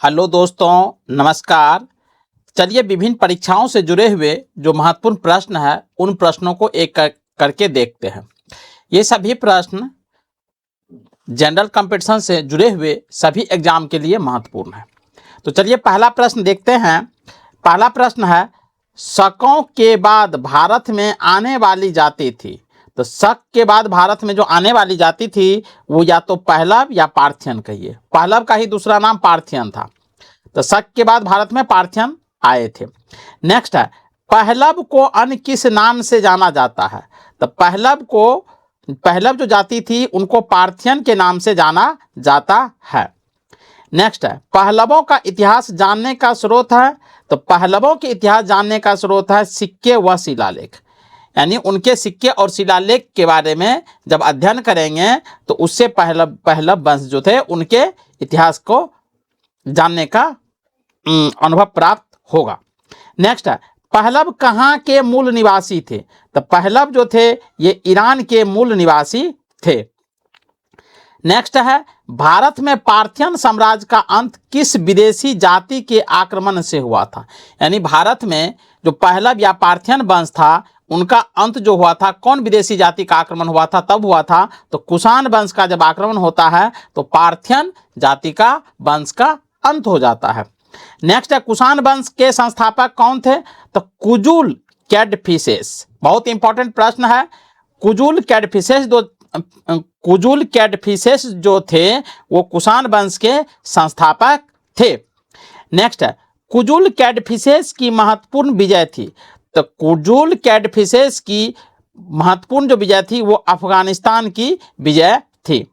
Hello दोस्तों, नमस्कार। चलिए विभिन्न परीक्षाओं से जुड़े हुए जो महत्वपूर्ण प्रश्न है उन प्रश्नों को एक करके देखते हैं। ये सभी प्रश्न जनरल कंपटीशन से जुड़े हुए सभी एग्जाम के लिए महत्वपूर्ण है। तो चलिए पहला प्रश्न देखते हैं। पहला प्रश्न है, शकों के बाद भारत में आने वाली जाति थी। तो शक के बाद भारत में जो आने वाली जाति थी वो या तो पहलव या पार्थियन कहिए। पहलव का ही दूसरा नाम पार्थियन था। तो शक के बाद भारत में पार्थियन आए थे। नेक्स्ट है, पहलव को अन्य किस नाम से जाना जाता है। तो पहलव जो जाति थी उनको पार्थियन के नाम से जाना जाता है। नेक्स्ट है, पहलवों का इतिहास जानने का स्रोत है। तो पहलवों के इतिहास जानने का स्रोत है सिक्के व शिलालेख, यानी उनके सिक्के और शिलालेख के बारे में जब अध्ययन करेंगे तो उससे पहलव वंश जो थे उनके इतिहास को जानने का अनुभव प्राप्त होगा। नेक्स्ट है, पहलव कहाँ के मूल निवासी थे। तो पहलव जो थे ये ईरान के मूल निवासी थे। नेक्स्ट है, भारत में पार्थियन साम्राज्य का अंत किस विदेशी जाति के आक्रमण से हुआ था। यानी भारत में जो पहलव या पार्थियन वंश था उनका अंत जो हुआ था कौन विदेशी जाति का आक्रमण हुआ था, तब हुआ था। तो कुषाण वंश का जब आक्रमण होता है तो पार्थियन जाति का वंश का अंत हो जाता है। नेक्स्ट है, कुषाण वंश के संस्थापक कौन थे। तो कुजुल कैडफिसेस, बहुत इंपॉर्टेंट प्रश्न है। कुजुल कैडफिसेस जो थे वो कुषाण वंश के संस्थापक थे। नेक्स्ट है, कुजुल कैडफिसेस की महत्वपूर्ण विजय थी। तो कुजुल कैडफिसेस की महत्वपूर्ण जो विजय थी वो अफगानिस्तान की विजय थी।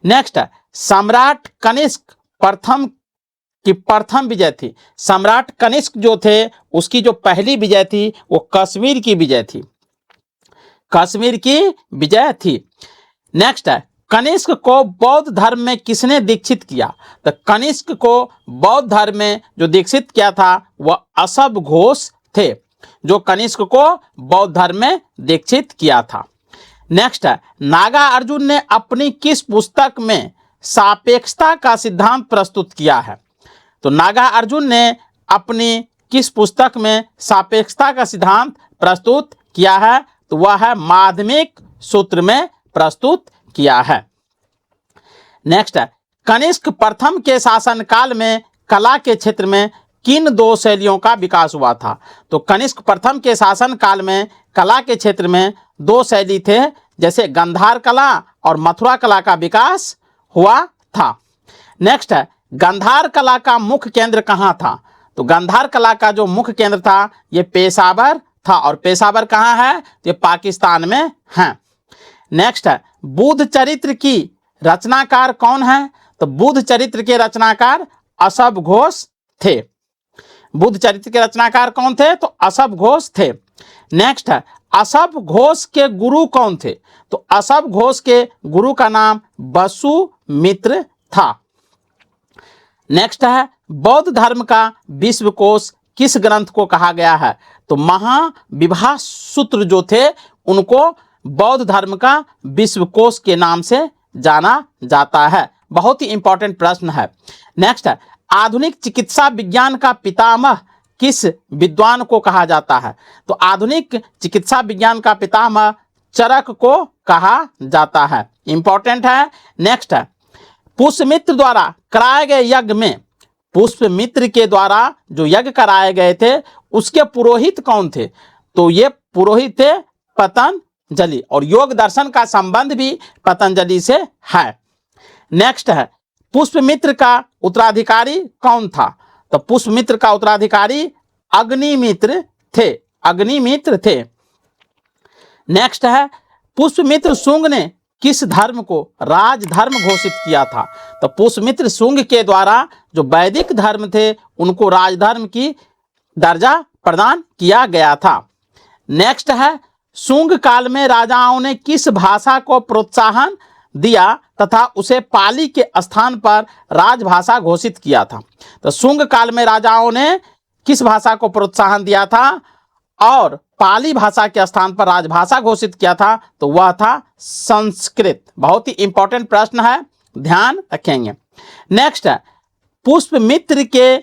नेक्स्ट है, सम्राट कनिष्क की प्रथम विजय थी। सम्राट कनिष्क जो थे उसकी जो पहली विजय थी वो कश्मीर की विजय थी। कश्मीर की विजय थी। नेक्स्ट है, कनिष्क को बौद्ध धर्म में किसने दीक्षित किया। तो कनिष्क को बौद्ध धर्म में जो दीक्षित किया था वह असभ घोष थे, जो कनिष्क को बौद्ध धर्म में दीक्षित किया था। नेक्स्ट है, नागा अर्जुन ने अपनी किस पुस्तक में सापेक्षता का सिद्धांत प्रस्तुत किया है। तो नागा अर्जुन ने अपनी किस पुस्तक में सापेक्षता का सिद्धांत प्रस्तुत किया है। तो वह है माध्यमिक सूत्र में प्रस्तुत किया है। नेक्स्ट है, कनिष्क प्रथम के शासनकाल में कला के क्षेत्र में किन दो शैलियों का विकास हुआ था। तो कनिष्क प्रथम के शासनकाल में कला के क्षेत्र में दो शैली थे, जैसे गंधार कला और मथुरा कला का विकास हुआ था। नेक्स्ट है, गंधार कला का मुख्य केंद्र कहाँ था। तो गंधार कला का जो मुख्य केंद्र था ये पेशावर था, और पेशावर कहाँ है, ये पाकिस्तान में है। नेक्स्ट है, बुद्ध चरित्र की रचनाकार कौन है। तो बुद्ध चरित्र के रचनाकार असभ घोष थे। बुद्ध चरित्र के रचनाकार कौन थे, तो असभ घोष थे। नेक्स्ट है, असभ घोष के गुरु कौन थे। तो असभ घोष के गुरु का नाम वसुमित्र था। नेक्स्ट है, बौद्ध धर्म का विश्वकोश किस ग्रंथ को कहा गया है। तो महाविभाष सूत्र जो थे उनको बौद्ध धर्म का विश्वकोश के नाम से जाना जाता है। बहुत ही इंपॉर्टेंट प्रश्न है। नेक्स्ट है, आधुनिक चिकित्सा विज्ञान का पितामह किस विद्वान को कहा जाता है। तो आधुनिक चिकित्सा विज्ञान का पितामह चरक को कहा जाता है। इंपॉर्टेंट है। नेक्स्ट है, पुष्यमित्र द्वारा कराए गए यज्ञ में, पुष्यमित्र के द्वारा जो यज्ञ कराए गए थे उसके पुरोहित कौन थे। तो ये पुरोहित थे पतंजलि, और योग दर्शन का संबंध भी पतंजलि से है। नेक्स्ट है, पुष्यमित्र का उत्तराधिकारी कौन था। तो पुष्यमित्र का उत्तराधिकारी अग्निमित्र थे। नेक्स्ट है, पुष्यमित्र शुंग ने किस धर्म को राजधर्म घोषित किया था। तो पुष्यमित्र शुंग के द्वारा जो वैदिक धर्म थे उनको राजधर्म की दर्जा प्रदान किया गया था। नेक्स्ट है, शुंग काल में राजाओं ने किस भाषा को प्रोत्साहन दिया तथा उसे पाली के स्थान पर राजभाषा घोषित किया था। तो शुंग काल में राजाओं ने किस भाषा को प्रोत्साहन दिया था और पाली भाषा के स्थान पर राजभाषा घोषित किया था। तो वह था संस्कृत। बहुत ही इंपॉर्टेंट प्रश्न है, ध्यान रखेंगे। नेक्स्ट है, पुष्पमित्र के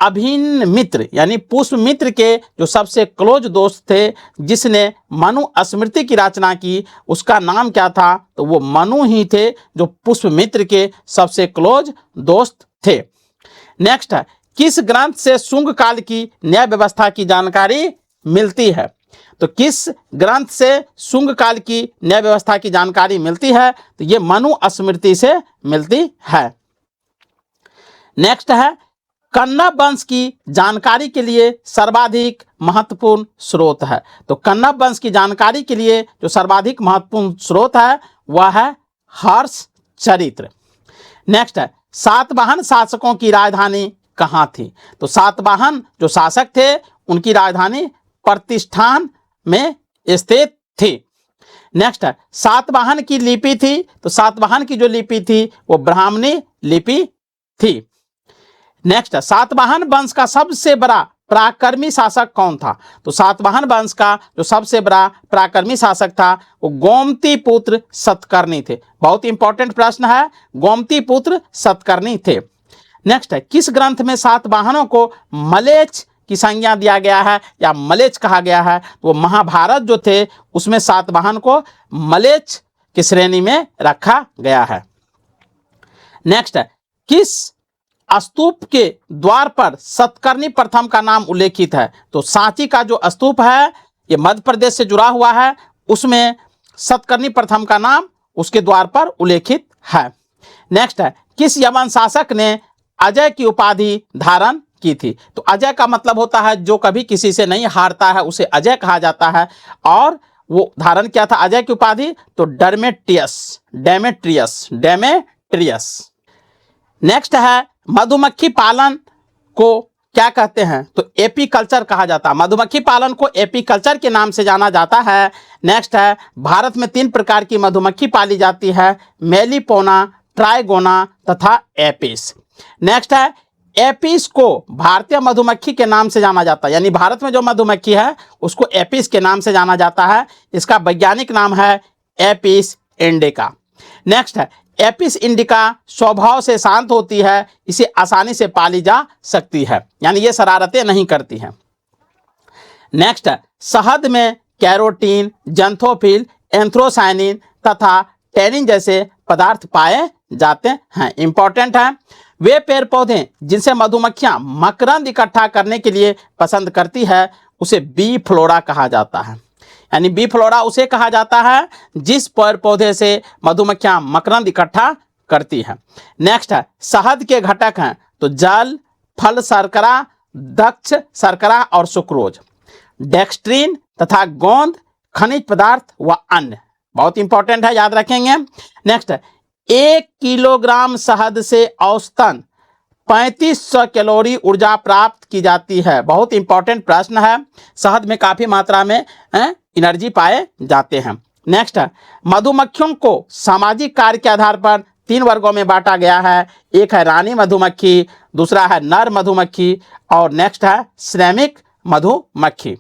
अभिन्न मित्र यानी पुष्पमित्र के जो सबसे क्लोज दोस्त थे, जिसने मनु स्मृति की रचना की, उसका नाम क्या था? तो वो मनु ही थे जो पुष्पमित्र के सबसे क्लोज दोस्त थे। नेक्स्ट है, किस ग्रंथ से शुंग काल की न्याय व्यवस्था की जानकारी मिलती है? तो किस ग्रंथ से शुंग काल की न्याय व्यवस्था की जानकारी मिलती है? तो ये मनु स्मृति से मिलती है। नेक्स्ट है, कण्व वंश की जानकारी के लिए सर्वाधिक महत्वपूर्ण स्रोत है। तो कण्व वंश की जानकारी के लिए जो सर्वाधिक महत्वपूर्ण स्रोत है वह है हर्ष चरित्र। नेक्स्ट है, सातवाहन शासकों की राजधानी कहाँ थी? तो सातवाहन जो शासक थे उनकी राजधानी प्रतिष्ठान में स्थित थी। नेक्स्ट है, सातवाहन की लिपि थी। तो सातवाहन की जो लिपि थी वो ब्राह्मणी लिपि थी। नेक्स्ट है, सातवाहन वंश का सबसे बड़ा पराक्रमी शासक कौन था? तो सातवाहन वंश का जो सबसे बड़ा पराक्रमी शासक था वो गोमती पुत्र सतकर्णी थे। बहुत इंपॉर्टेंट प्रश्न है, गोमती पुत्र सतकर्णी थे। नेक्स्ट है, किस ग्रंथ में सातवाहनों को मलेच्छ की संज्ञा दिया गया है या मलेच्छ कहा गया है? वो महाभारत जो थे उसमें सातवाहन को मलेच्छ की श्रेणी में रखा गया है। नेक्स्ट है, किस स्तूप के द्वार पर सतकर्णी प्रथम का नाम उल्लेखित है? तो सांची का जो स्तूप है ये मध्य प्रदेश से जुड़ा हुआ है, उसमें सतकर्णी प्रथम का नाम उसके द्वार पर उल्लेखित है। नेक्स्ट है, किस यवन शासक ने अजय की उपाधि धारण की थी? तो अजय का मतलब होता है जो कभी किसी से नहीं हारता है, उसे अजय कहा जाता है। और वो धारण किया था अजय की उपाधि तो डेमेट्रियस। नेक्स्ट है, मधुमक्खी पालन को क्या कहते हैं? तो एपीकल्चर कहा जाता है। मधुमक्खी पालन को एपीकल्चर के नाम से जाना जाता है। नेक्स्ट है, भारत में 3 प्रकार की मधुमक्खी पाली जाती है, मेलिपोना, ट्राइगोना तथा एपिस। नेक्स्ट है, एपिस को भारतीय मधुमक्खी के नाम से जाना जाता है, यानी भारत में जो मधुमक्खी है उसको एपिस के नाम से जाना जाता है। इसका वैज्ञानिक नाम है एपिस इंडिका। नेक्स्ट है, एपिस इंडिका स्वभाव से शांत होती है, इसे आसानी से पाली जा सकती है, यानी ये शरारतें नहीं करती हैं। नेक्स्ट है, शहद में कैरोटीन, जंथोफिल, एंथ्रोसायनिन तथा टैनिन जैसे पदार्थ पाए जाते हैं। इंपॉर्टेंट है, वे पेड़ पौधे जिनसे मधुमक्खियां मकरंद इकट्ठा करने के लिए पसंद करती है उसे बी फ्लोरा कहा जाता है, यानी बी फ्लोरा उसे कहा जाता है जिस पेड़ पौधे से मधुमक्खियां मकरंद इकट्ठा करती है। नेक्स्ट है, शहद के घटक हैं तो जल, फल शर्करा, दक्ष शर्करा और सुक्रोज, डेक्स्ट्रीन तथा गोंद, खनिज पदार्थ व अन्य। बहुत इंपॉर्टेंट है, याद रखेंगे। नेक्स्ट है, 1 किलोग्राम शहद से औसतन 3500 कैलोरी ऊर्जा प्राप्त की जाती है। बहुत इंपॉर्टेंट प्रश्न है, शहद में काफ़ी मात्रा में एनर्जी पाए जाते हैं। नेक्स्ट है, मधुमक्खियों को सामाजिक कार्य के आधार पर 3 वर्गों में बांटा गया है। एक है रानी मधुमक्खी, दूसरा है नर मधुमक्खी और नेक्स्ट है श्रमिक मधुमक्खी।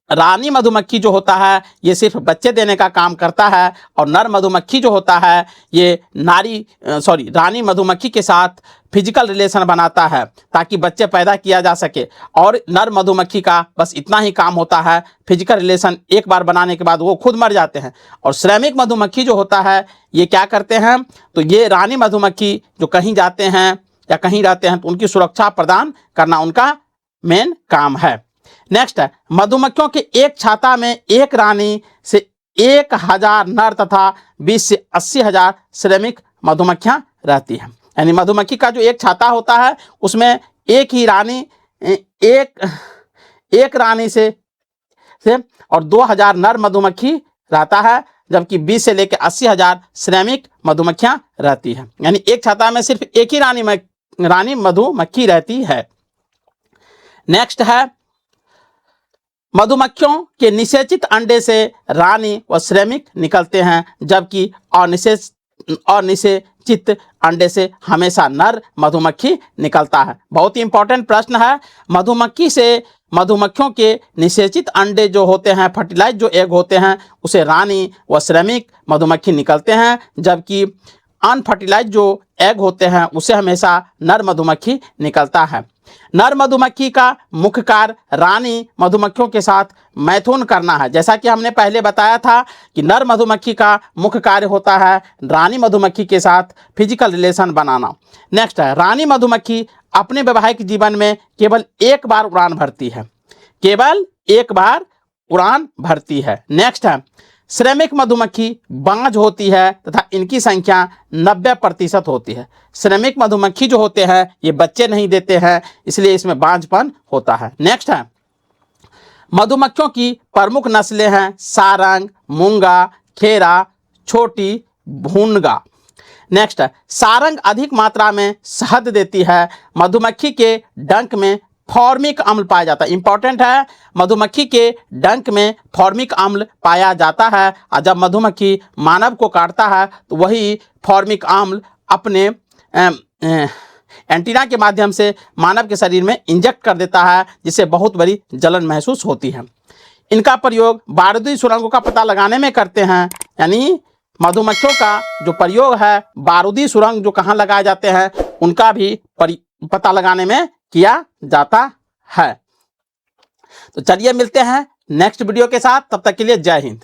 रानी मधुमक्खी जो होता है ये सिर्फ बच्चे देने का काम करता है और नर मधुमक्खी जो होता है ये रानी मधुमक्खी के साथ फिजिकल रिलेशन बनाता है ताकि बच्चे पैदा किया जा सके, और नर मधुमक्खी का बस इतना ही काम होता है, फिजिकल रिलेशन एक बार बनाने के बाद वो खुद मर जाते हैं। और श्रमिक मधुमक्खी जो होता है ये क्या करते हैं, तो ये रानी मधुमक्खी जो कहीं जाते हैं या कहीं रहते हैं तो उनकी सुरक्षा प्रदान करना उनका मेन काम है। नेक्स्ट है, मधुमक्खियों के एक छाता में एक रानी से 1000 नर तथा 20 से 80,000 श्रमिक मधुमक्खियां रहती हैं। यानी मधुमक्खी का जो एक छाता होता है उसमें एक ही रानी एक रानी से और 2000 नर मधुमक्खी रहता है, जबकि 20 से लेकर 80,000 श्रमिक मधुमक्खियां रहती हैं। यानी एक छाता में सिर्फ एक ही रानी मधुमक्खी रहती है। नेक्स्ट है, मधुमक्खियों के निषेचित अंडे से रानी व श्रमिक निकलते हैं, जबकि अनिषेचित अंडे से हमेशा नर मधुमक्खी निकलता है। बहुत ही इंपॉर्टेंट प्रश्न है। मधुमक्खी से मधुमक्खियों के निषेचित अंडे जो होते हैं, फर्टिलाइज जो एग होते हैं, उसे रानी व श्रमिक मधुमक्खी निकलते हैं, जबकि अनफर्टिलाइज जो एग होते हैं उसे हमेशा नर मधुमक्खी निकलता है। नर मधुमक्खी का मुख्य कार्य रानी मधुमक्खियों के साथ मैथुन करना है। जैसा कि हमने पहले बताया था कि नर मधुमक्खी का मुख्य कार्य होता है रानी मधुमक्खी के साथ फिजिकल रिलेशन बनाना। नेक्स्ट है, रानी मधुमक्खी अपने वैवाहिक जीवन में केवल एक बार उड़ान भरती है, केवल एक बार उड़ान भरती है। नेक्स्ट है, श्रमिक मधुमक्खी बांझ होती है तथा इनकी संख्या 90% होती है। श्रमिक मधुमक्खी जो होते हैं ये बच्चे नहीं देते हैं, इसलिए इसमें बांझपन होता है। नेक्स्ट है, मधुमक्खियों की प्रमुख नस्लें हैं सारंग, मूंगा, खेरा, छोटी, भूनगा। नेक्स्ट है, सारंग अधिक मात्रा में शहद देती है। मधुमक्खी के डंक में फॉर्मिक अम्ल पाया जाता है। इंपॉर्टेंट है, मधुमक्खी के डंक में फॉर्मिक अम्ल पाया जाता है और जब मधुमक्खी मानव को काटता है तो वही फॉर्मिक अम्ल अपने एंटीना के माध्यम से मानव के शरीर में इंजेक्ट कर देता है, जिससे बहुत बड़ी जलन महसूस होती है। इनका प्रयोग बारूदी सुरंगों का पता लगाने में करते हैं, यानी मधुमक्खियों का जो प्रयोग है बारूदी सुरंग जो कहाँ लगाए जाते हैं उनका भी पता लगाने में किया जाता है। तो चलिए मिलते हैं नेक्स्ट वीडियो के साथ, तब तक के लिए जय हिंद।